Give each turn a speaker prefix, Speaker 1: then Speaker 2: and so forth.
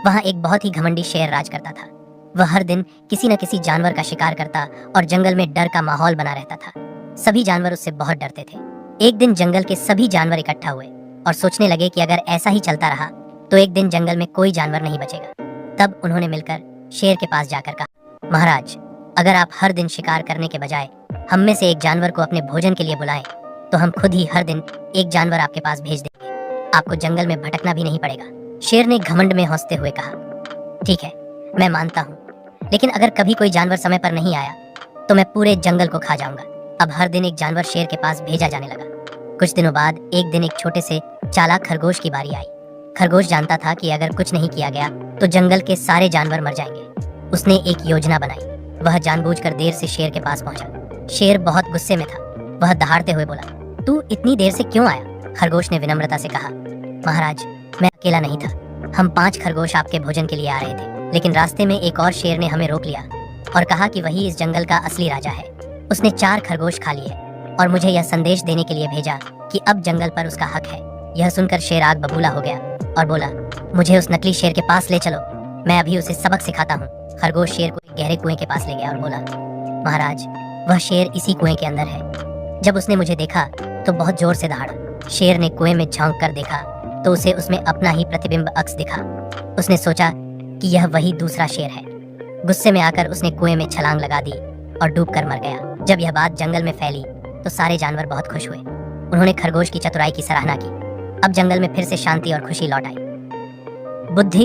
Speaker 1: वहाँ एक बहुत ही घमंडी शेर राज करता था। वह हर दिन किसी न किसी जानवर का शिकार करता और जंगल में डर का माहौल बना रहता था। सभी जानवर उससे बहुत डरते थे। एक दिन जंगल के सभी जानवर इकट्ठा हुए और सोचने लगे कि अगर ऐसा ही चलता रहा तो एक दिन जंगल में कोई जानवर नहीं बचेगा। तब उन्होंने मिलकर शेर के पास जाकर कहा, महाराज, अगर आप हर दिन शिकार करने के बजाय हम में से एक जानवर को अपने भोजन के लिए बुलाएं तो हम खुद ही हर दिन एक जानवर आपके पास भेज देंगे। आपको जंगल में भटकना भी नहीं पड़ेगा। शेर ने घमंड में हंसते हुए कहा, ठीक है, मैं मानता हूँ, लेकिन अगर कभी कोई जानवर समय पर नहीं आया तो मैं पूरे जंगल को खा जाऊंगा। अब हर दिन एक जानवर शेर के पास भेजा जाने लगा। कुछ दिनों बाद एक दिन एक छोटे से चालाक खरगोश की बारी आई। खरगोश जानता था कि अगर कुछ नहीं किया गया तो जंगल के सारे जानवर मर जाएंगे। उसने एक योजना बनाई। वह जानबूझकर देर से शेर के पास पहुंचा। शेर बहुत गुस्से में था। वह दहाड़ते हुए बोला, तू इतनी देर से क्यों आया? खरगोश ने विनम्रता से कहा, महाराज, मैं अकेला नहीं था। हम 5 खरगोश आपके भोजन के लिए आ रहे थे, लेकिन रास्ते में एक और शेर ने हमें रोक लिया और कहा कि वही इस जंगल का असली राजा है। उसने 4 खरगोश खा लिए और मुझे यह संदेश देने के लिए भेजा कि अब जंगल पर उसका हक है। यह सुनकर शेर आग बबूला हो गया और बोला, मुझे उस नकली शेर के पास ले चलो, मैं अभी उसे सबक सिखाता हूँ। खरगोश शेर को एक गहरे कुएं के पास ले गया और बोला, महाराज, वह शेर इसी कुएं के अंदर है। जब उसने मुझे देखा तो बहुत जोर से दहाड़ा। शेर ने कुएं में झांक कर देखा तो उसे उसमें अपना ही प्रतिबिंब अक्स दिखा। उसने सोचा कि यह वही दूसरा शेर है। गुस्से में आकर उसने कुएं में छलांग लगा दी और डूबकर मर गया। जब यह बात जंगल में फैली तो सारे जानवर बहुत खुश हुए। उन्होंने खरगोश की चतुराई की सराहना की। अब जंगल में फिर से शांति और खुशी लौट आई। बुद्धि